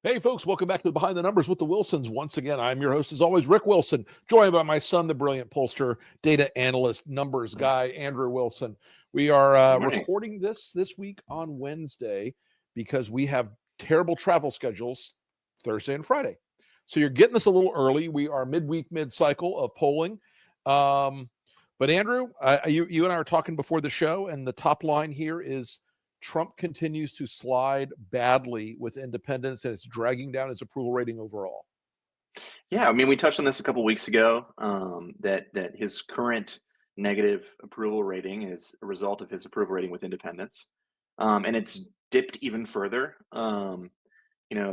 Hey, folks, welcome back to Behind the Numbers with the Wilsons. Once again, I'm your host, as always, Rick Wilson, joined by my son, the brilliant pollster, data analyst, numbers guy, Andrew Wilson. We are recording this week on Wednesday because we have terrible travel schedules Thursday and Friday. So you're getting this a little early. We are midweek, mid-cycle of polling. But Andrew, you and I are talking before the show, and the top line here is Trump continues to slide badly with independents, and it's dragging down his approval rating overall. Yeah, I mean, we touched on this a couple weeks ago, that his current negative approval rating is a result of his approval rating with independents, and it's dipped even further. The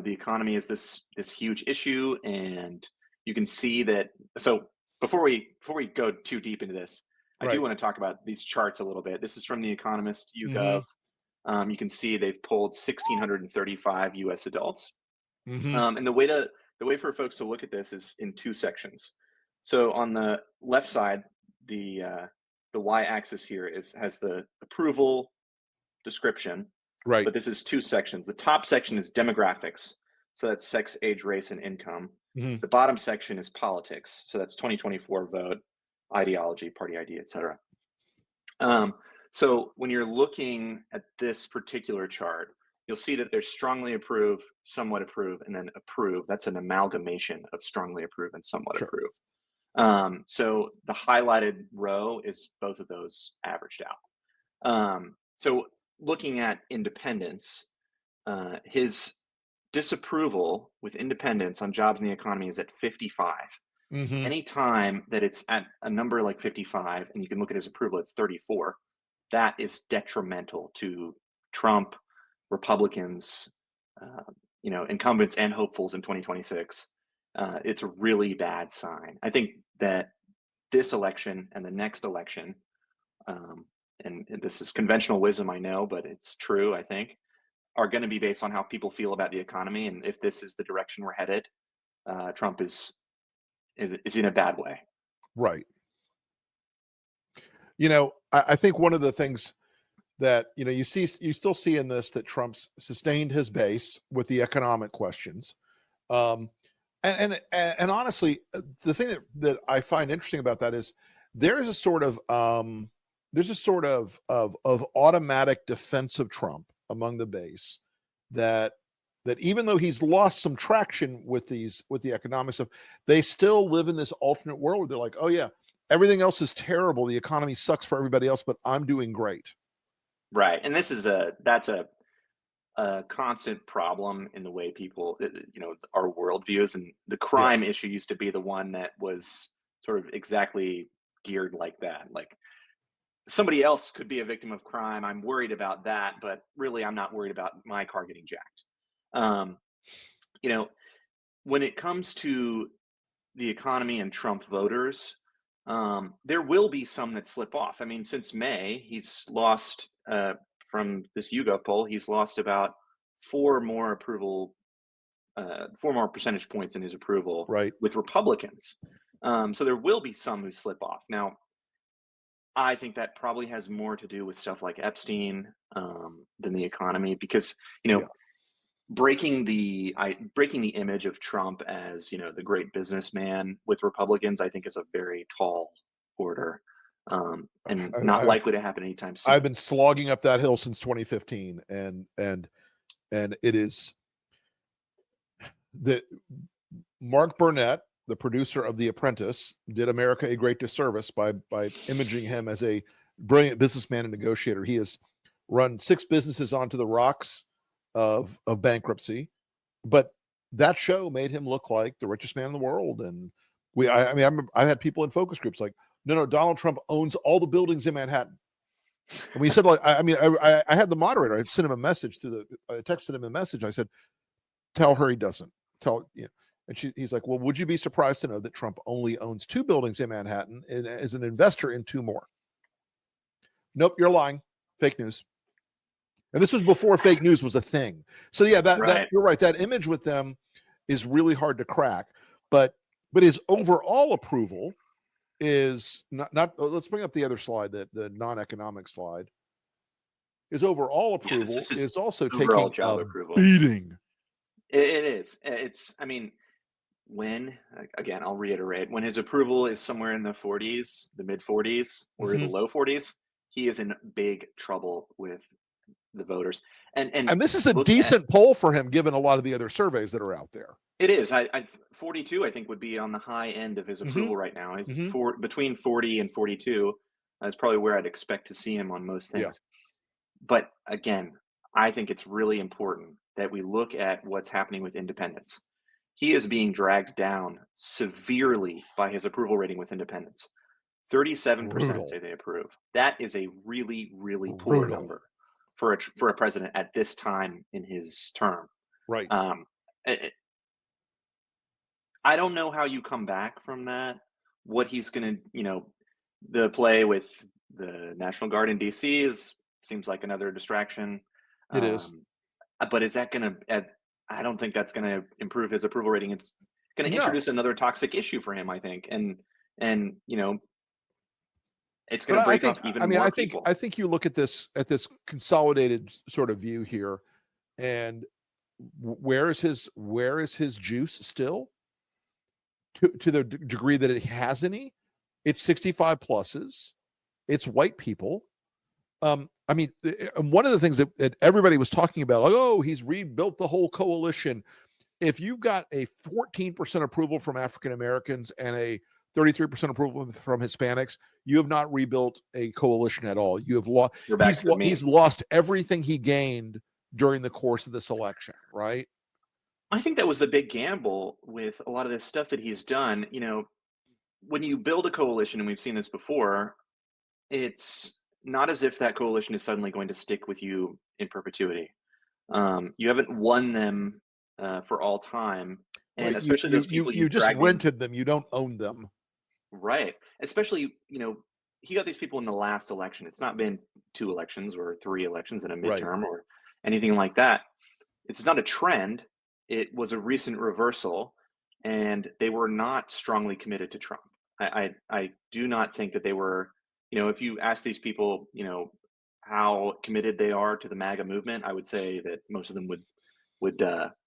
economy is this huge issue, and you can see that. So before we go too deep into this, I do Right. want to talk about these charts a little bit. This is from The Economist, Mm-hmm. YouGov. You can see they've polled 1,635 U.S. adults. Mm-hmm. And the way for folks to look at this is in two sections. So on the left side, the y-axis here has the approval description, Right. but this is two sections. The top section is demographics, so that's sex, age, race, and income. Mm-hmm. The bottom section is politics, so that's 2024 vote, ideology, party ID, etc. So when you're looking at this particular chart, you'll see that there's strongly approve, somewhat approve, and then approve. That's an amalgamation of strongly approve and somewhat Sure. approve. So the highlighted row is both of those averaged out. So looking at independence, his disapproval with independence on jobs in the economy is at 55. Mm-hmm. Anytime that it's at a number like 55, and you can look at his approval, it's 34, that is detrimental to Trump, Republicans, incumbents and hopefuls in 2026. It's a really bad sign. I think that this election and the next election, and this is conventional wisdom, I know, but it's true, I think, are going to be based on how people feel about the economy. And if this is the direction we're headed, Trump is in a bad way. Right. I think one of the things that you still see in this that Trump's sustained his base with the economic questions. And honestly, the thing that I find interesting about that is there's a sort of automatic defense of Trump among the base that even though he's lost some traction with the economic stuff, they still live in this alternate world where they're like, oh yeah, everything else is terrible, the economy sucks for everybody else, but I'm doing great. Right, and that's a constant problem in the way people, our worldviews, and the Yeah. crime issue used to be the one that was sort of exactly geared like that. Like somebody else could be a victim of crime. I'm worried about that, but really, I'm not worried about my car getting jacked. Um, when it comes to the economy and Trump voters, there will be some that slip off. I mean, since May, he's lost from this YouGov poll. He's lost about four more percentage points in his approval Right. with Republicans. So there will be some who slip off. Now, I think that probably has more to do with stuff like Epstein than the economy, because Yeah. breaking the image of Trump as the great businessman with Republicans, I think, is a very tall order, and not likely to happen anytime soon. I've been slogging up that hill since 2015, and it is that Mark Burnett, the producer of The Apprentice, did America a great disservice by imaging him as a brilliant businessman and negotiator. He has run 6 businesses onto the rocks of bankruptcy, but that show made him look like the richest man in the world. And I had people in focus groups like, no, Donald Trump owns all the buildings in Manhattan. And we said, like, I had the moderator. I sent him a message I texted him a message. I said, tell her he doesn't. And he's like, well, would you be surprised to know that Trump only owns 2 buildings in Manhattan and is an investor in 2 more? Nope, you're lying. Fake news. And this was before fake news was a thing. So yeah, that you're right. That image with them is really hard to crack. But his overall approval is not. Let's bring up the other slide, the non-economic slide. His overall approval is also taking a beating. It is. I mean, when, again, I'll reiterate, when his approval is somewhere in the 40s, the mid 40s, or the Mhm. low 40s, he is in big trouble with the voters. And And this is a looking at decent poll for him, given a lot of the other surveys that are out there. it is. 42, I think, would be on the high end of his Mhm. approval right now. He's Mhm. between 40 and 42. Is probably where I'd expect to see him on most Yeah. things. But again, I think it's really important that we look at what's happening with independents. He is being dragged down severely by his approval rating with independents. 37% Brutal. say they approve. That is a really, really poor Brutal. number for a president at this time in his term. Right. Um, I I don't know how you come back from that. What he's going to, the play with the National Guard in DC seems like another distraction. It is. Um, but is that going to? I don't think that's going to improve his approval rating. It's going to No. introduce another toxic issue for him, I think, and it's But going to I break think off even I mean, more I think people. I think you look at this consolidated sort of view here, and where is his juice still? To the degree that it has any, it's 65 pluses, it's white people. I mean, one of the things that everybody was talking about, like, oh, he's rebuilt the whole coalition. If you've got a 14% approval from African Americans and a 33% approval from Hispanics, you have not rebuilt a coalition at all. You have lost. You're back to the He's meme. lost everything he gained during the course of this election, right? I think that was the big gamble with a lot of this stuff that he's done. When you build a coalition, and we've seen this before, it's not as if that coalition is suddenly going to stick with you in perpetuity. You haven't won them for all time, and Right. You especially you those you people you you've just dragged in, rented them. You don't own them. right? Especially, he got these people in the last election. It's not been 2 elections or 3 elections and a Right. midterm or anything like that. It's not a trend. It was a recent reversal, and they were not strongly committed to Trump. I do not think that they were. If you ask these people, how committed they are to the MAGA movement, I would say that most of them would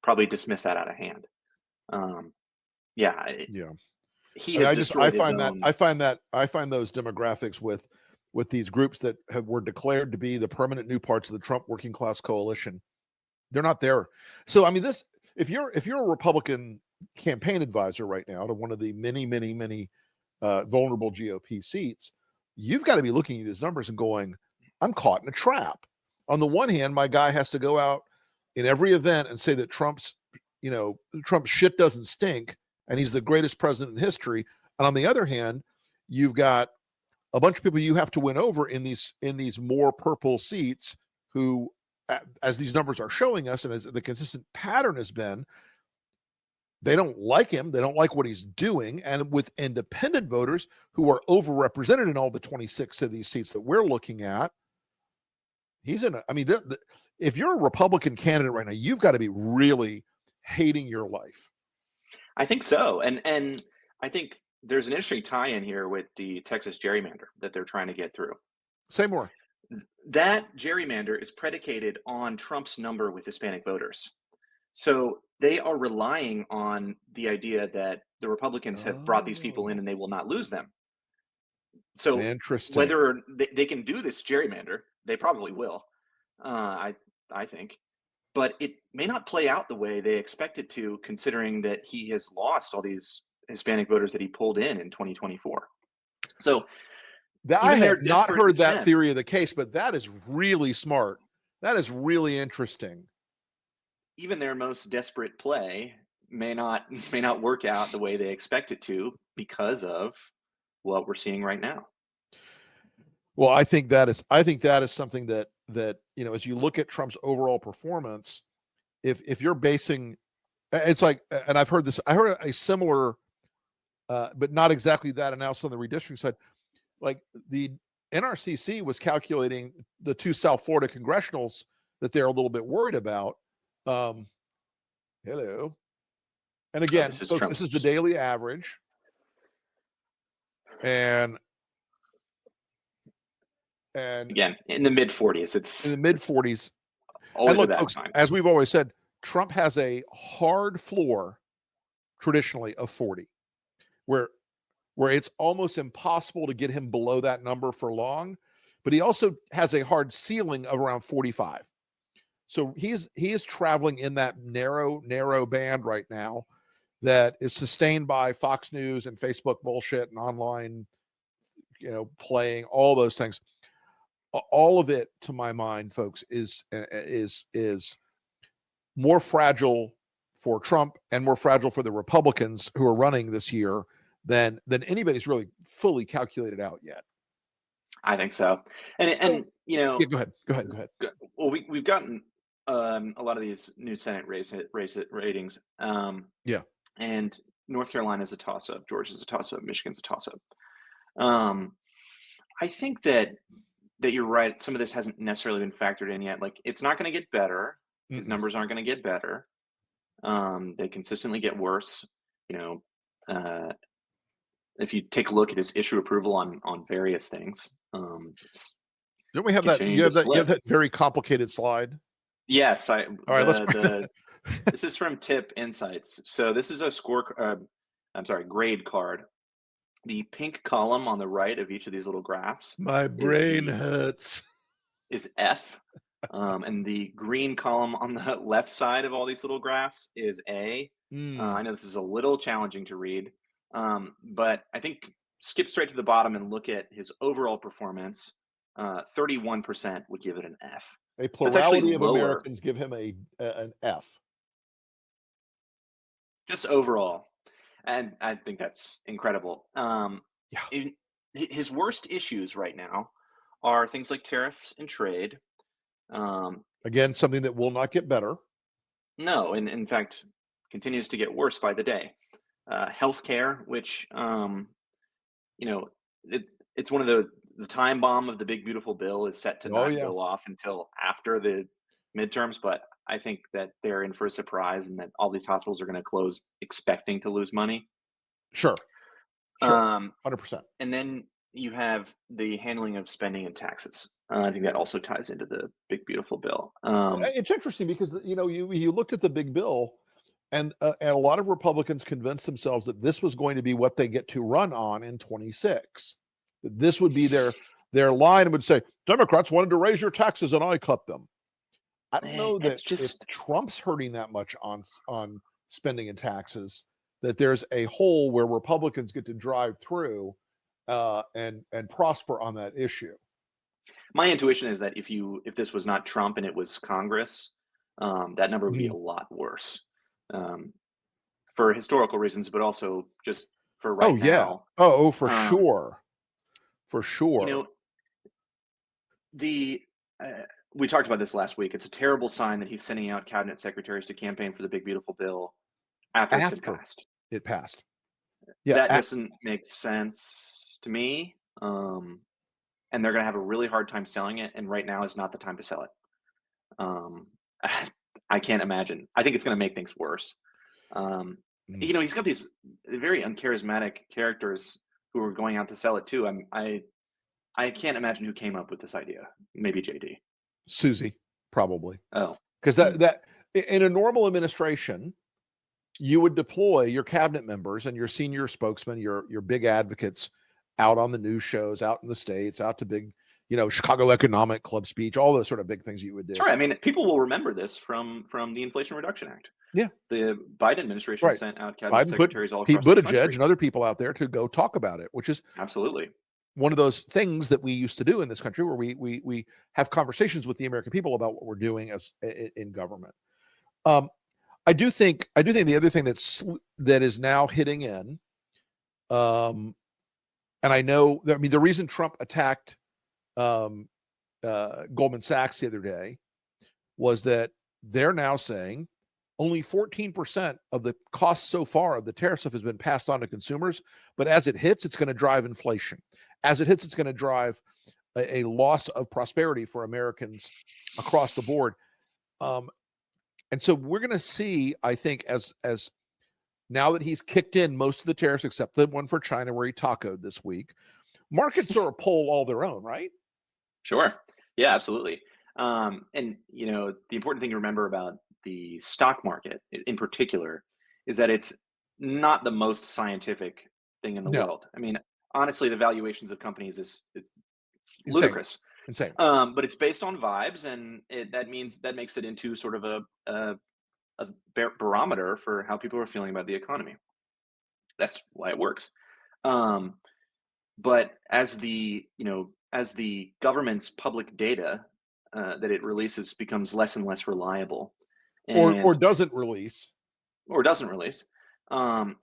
probably dismiss that out of hand. Um, yeah, Yeah. he I mean, has destroyed his own. I find those demographics with these groups that were declared to be the permanent new parts of the Trump working class coalition. They're not there. So I mean, this if you're a Republican campaign advisor right now to one of the many vulnerable GOP seats, you've got to be looking at these numbers and going, I'm caught in a trap. On the one hand, my guy has to go out in every event and say that Trump's shit doesn't stink and he's the greatest president in history. And on the other hand, you've got a bunch of people you have to win over in these more purple seats who, as these numbers are showing us and as the consistent pattern has been, they don't like him. They don't like what he's doing. And with independent voters who are overrepresented in all the 26 of these seats that we're looking at, I mean, if you're a Republican candidate right now, you've got to be really hating your life. I think so, and I think there's an interesting tie-in here with the Texas gerrymander that they're trying to get through. Say more. That gerrymander is predicated on Trump's number with Hispanic voters. So they are relying on the idea that the Republicans have brought these people in Oh, and they will not lose them. So interesting. whether they can do this gerrymander, they probably will. I think, but it may not play out the way they expect it to, considering that he has lost all these Hispanic voters that he pulled in 2024. So I even their had not desperate heard that attempt, theory of the case, but that is really smart. That is really interesting. even their most desperate play may not may not work out the way they expect it to because of what we're seeing right now. Well, I think that is something that as you look at Trump's overall performance, if you're basing, it's like, and I heard a similar, but not exactly that analysis on the redistricting side. Like the NRCC was calculating the two South Florida congressionals that they're a little bit worried about. Um, hello, and Oh, again, this is folks, this is the Trump's daily average, and and again in the mid 40s. in the mid It's 40s. And always a look, bad folks, sign. as we've always said, Trump has a hard floor traditionally of 40, where it's almost impossible to get him below that number for long, but he also has a hard ceiling of around 45. So he is traveling in that narrow band right now that is sustained by Fox News and Facebook bullshit and online, playing all those things. All of it, to my mind, folks, is more fragile for Trump and more fragile for the Republicans who are running this year than anybody's really fully calculated out yet. I think so. And Yeah, go ahead. well, we've gotten a lot of these new Senate race ratings. Yeah. And North Carolina is a toss-up, Georgia's a toss-up, Michigan's a toss-up. I think that you're right. Some of this hasn't necessarily been factored in yet. Like, it's not going to get better. His numbers aren't going to get better. They consistently get worse. If you take a look at his issue approval on various things, it's Don't we have that? continuing You to have that. You have slip. that very complicated slide. Yes, All right, let's bring that. this is from Tip Insights. So this is a grade card. The pink column on the right of each of these little graphs My brain hurts. is F. And the green column on the left side of all these little graphs is A. I know this is a little challenging to read, but I think skip straight to the bottom and look at his overall performance. 31% would give it an F. A plurality of Americans give him an F. Just overall. And I think that's incredible. His worst issues right now are things like tariffs and trade. Again, something that will not get better. No, and in fact, continues to get worse by the day. Healthcare, which it's one of the time bomb of the big beautiful bill is set to not go off until after the midterms, but I think that they're in for a surprise and that all these hospitals are going to close expecting to lose money. Sure. 100%. And then you have the handling of spending and taxes. I think that also ties into the big beautiful bill. It's interesting because you looked at the big bill, and a lot of Republicans convinced themselves that this was going to be what they get to run on in 26. That this would be their line, and would say Democrats wanted to raise your taxes and I cut them. I don't know that if Trump's hurting that much on spending and taxes, that there's a hole where Republicans get to drive through and prosper on that issue. My intuition is that if this was not Trump and it was Congress, that number would be a lot worse, for historical reasons, but also just for right now. For sure. We talked about this last week. It's a terrible sign that he's sending out cabinet secretaries to campaign for the big beautiful bill after it's been passed. It passed. Yeah, that doesn't make sense to me. And they're going to have a really hard time selling it. And right now is not the time to sell it. I can't imagine. I think it's going to make things worse. He's got these very uncharismatic characters who are going out to sell it too. I can't imagine who came up with this idea. Maybe JD. Susie, probably. Oh, because that in a normal administration, you would deploy your cabinet members and your senior spokesmen, your big advocates, out on the news shows, out in the States, out to big, Chicago Economic Club speech, all those sort of big things you would do. Sorry, I mean, people will remember this from the Inflation Reduction Act. Yeah. The Biden administration sent out cabinet secretaries all Pete across the country. Buttigieg and other people out there to go talk about it, which is absolutely one of those things that we used to do in this country, where we have conversations with the American people about what we're doing as in government. I do think the other thing that is now hitting in, and I know that, the reason Trump attacked Goldman Sachs the other day was that they're now saying only 14% of the cost so far of the tariff stuff has been passed on to consumers, but as it hits, it's going to drive inflation. As it hits, it's going to drive a loss of prosperity for Americans across the board. And so we're going to see, I think, as now that he's kicked in most of the tariffs, except the one for China where he tacoed this week, markets sort of pull all their own, right? Sure. Yeah, absolutely. And the important thing to remember about the stock market in particular is that it's not the most scientific thing in the No, world. I mean, honestly, the valuations of companies is it's insane, ludicrous. insane. But it's based on vibes, and that makes it into sort of a barometer for how people are feeling about the economy. That's why it works. Um, but as the government's public data that it releases becomes less and less reliable, Or and doesn't release. or doesn't release, and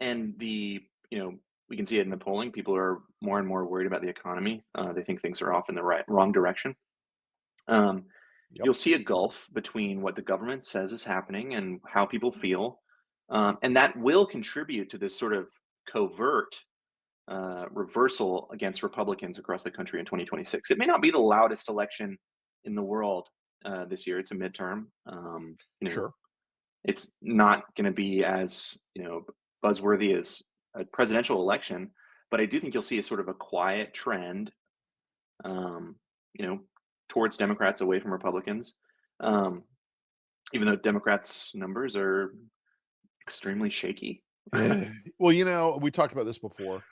we can see it in the polling. People are more and more worried about the economy. They think things are off in the wrong direction. Um, Yep. you'll see a gulf between what the government says is happening and how people feel, and that will contribute to this sort of covert reversal against Republicans across the country in 2026. It may not be the loudest election in the world this year. It's a midterm. Sure. It's not going to be as buzzworthy as a presidential election, but I do think you'll see a sort of a quiet trend, um, you know, towards Democrats away from Republicans. Um, even though Democrats' numbers are extremely shaky. Well, we talked about this before.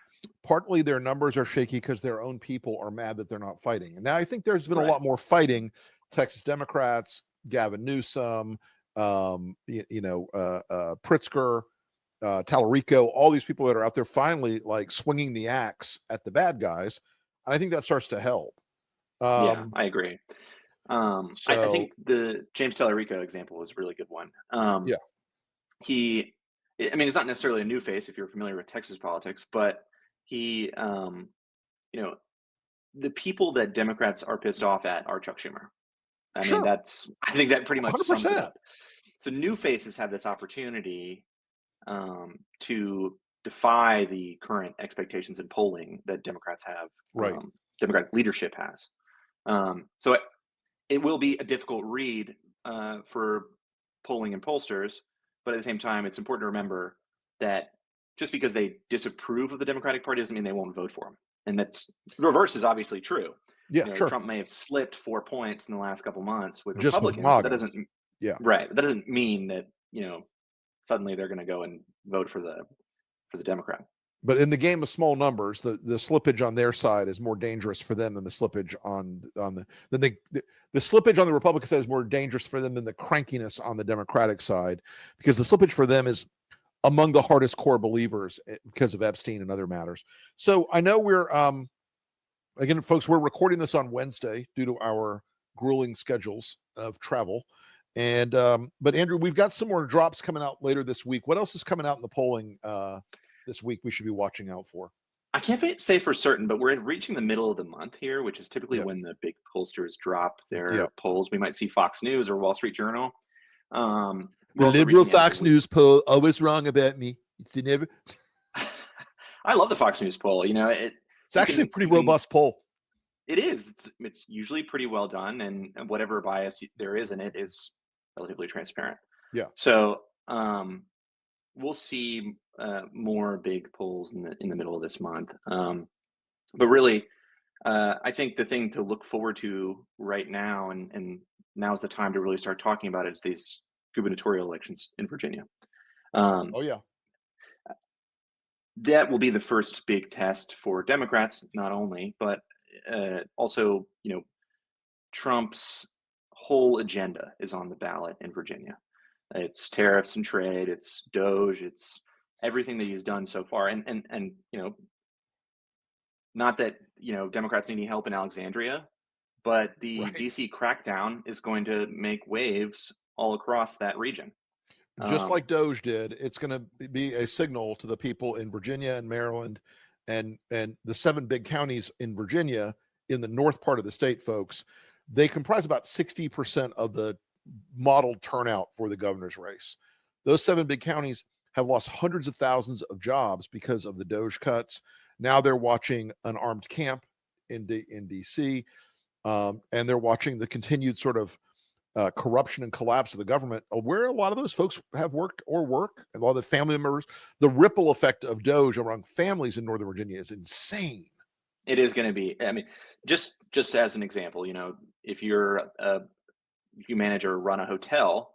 Partly their numbers are shaky because their own people are mad that they're not fighting. And now I think there's been a Right. lot more fighting. Texas Democrats, Gavin Newsom, Pritzker, Tallarico, all these people that are out there finally like swinging the axe at the bad guys. And I think that starts to help. Yeah, I agree. I So think the James Tallarico example was a really good one. yeah, He, I mean, it's not necessarily a new face if you're familiar with Texas politics, but he, you know, the people that Democrats are pissed off at are Chuck Schumer. I mean, sure, I think that pretty much sums it 100%. up. So new faces have this opportunity to defy the current expectations in polling that Democrats have, Right. Democratic leadership has. So it will be a difficult read for polling and pollsters, but at the same time, it's important to remember that just because they disapprove of the Democratic Party doesn't mean they won't vote for them. And that's the reverse is obviously true. Yeah, sure. Trump may have slipped 4 points in the last couple months with Just with Republicans, but that MAGAs. doesn't Yeah. right. That doesn't mean that suddenly they're going to go and vote for the Democrat. But in the game of small numbers, the slippage on their side is more dangerous for them than the slippage the slippage on the Republican side is more dangerous for them than the crankiness on the Democratic side, because the slippage for them is among the hardest core believers because of Epstein and other matters. So I know we're again, folks, we're recording this on Wednesday due to our grueling schedules of travel. And but Andrew, we've got some more drops coming out later this week. What else is coming out in the polling this week we should be watching out for? I can't say for certain, but we're reaching the middle of the month here, which is typically Yep. when the big pollsters drop their Yep. polls. We might see Fox News or Wall Street Journal. The We're also liberal reaching the end of Fox the week. News poll always wrong about me. They never. I love the Fox News poll. It's actually a pretty robust poll. It is. It's usually pretty well done, and whatever bias there is in it is relatively transparent. Yeah. So we'll see more big polls in the middle of this month. But really, I think the thing to look forward to right now, and now's the time to really start talking about it, is these gubernatorial elections in Virginia. Oh yeah. That will be the first big test for Democrats, not only, but also, Trump's whole agenda is on the ballot in Virginia. It's tariffs and trade, it's Doge, it's everything that he's done so far. And not that, Democrats need any help in Alexandria, but the Right. DC crackdown is going to make waves all across that region. Just like Doge did, it's going to be a signal to the people in Virginia and Maryland and the 7 big counties in Virginia in the north part of the state, folks. They comprise about 60% of the modeled turnout for the governor's race. Those 7 big counties have lost hundreds of thousands of jobs because of the Doge cuts. Now they're watching an armed camp in DC, and they're watching the continued sort of corruption and collapse of the government, where a lot of those folks have worked or work, and a lot of the family members. The ripple effect of Doge among families in Northern Virginia is insane. It is going to be. I mean, just as an example, if you manage or run a hotel,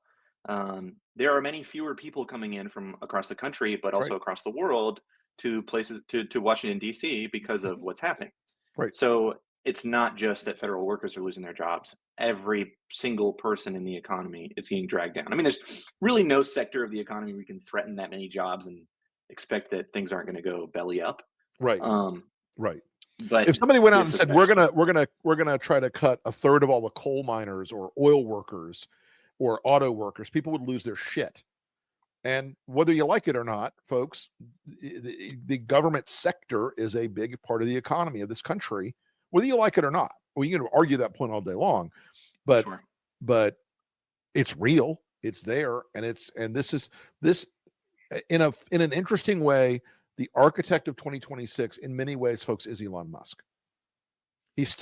there are many fewer people coming in from across the country, but That's also right. across the world to places to Washington D.C. because of Mhm. what's happening. Right. So it's not just that federal workers are losing their jobs. Every single person in the economy is getting dragged down. I mean, there's really no sector of the economy where you can threaten that many jobs and expect that things aren't going to go belly up. Right. Um, Right. but If somebody went out and this said, we're especially, gonna try to cut a third of all the coal miners or oil workers or auto workers, people would lose their shit. And whether you like it or not, folks, the government sector is a big part of the economy of this country, whether you like it or not. Well, you can argue that point all day long, but sure, but it's real, it's there, and this in an interesting way. The architect of 2026, in many ways, folks, is Elon Musk. He's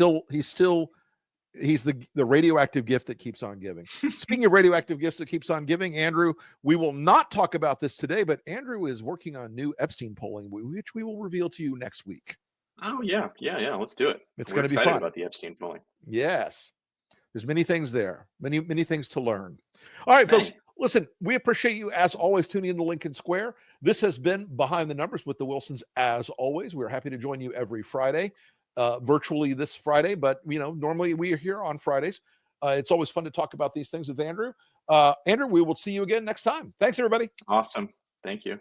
the radioactive gift that keeps on giving. Speaking of radioactive gifts that keeps on giving, Andrew, we will not talk about this today, but Andrew is working on new Epstein polling, which we will reveal to you next week. oh yeah, yeah, yeah, let's do it. It's We're going to be excited fun. about the Epstein polling. Yes. There's many things there, many things to learn. All right, folks, Many. listen, we appreciate you as always tuning into Lincoln Square. This has been Behind the Numbers with the Wilsons. As always, we're happy to join you every Friday, virtually this Friday, but normally we are here on Fridays. It's always fun to talk about these things with Andrew. Andrew, we will see you again next time. Thanks, everybody. Awesome. Thank you.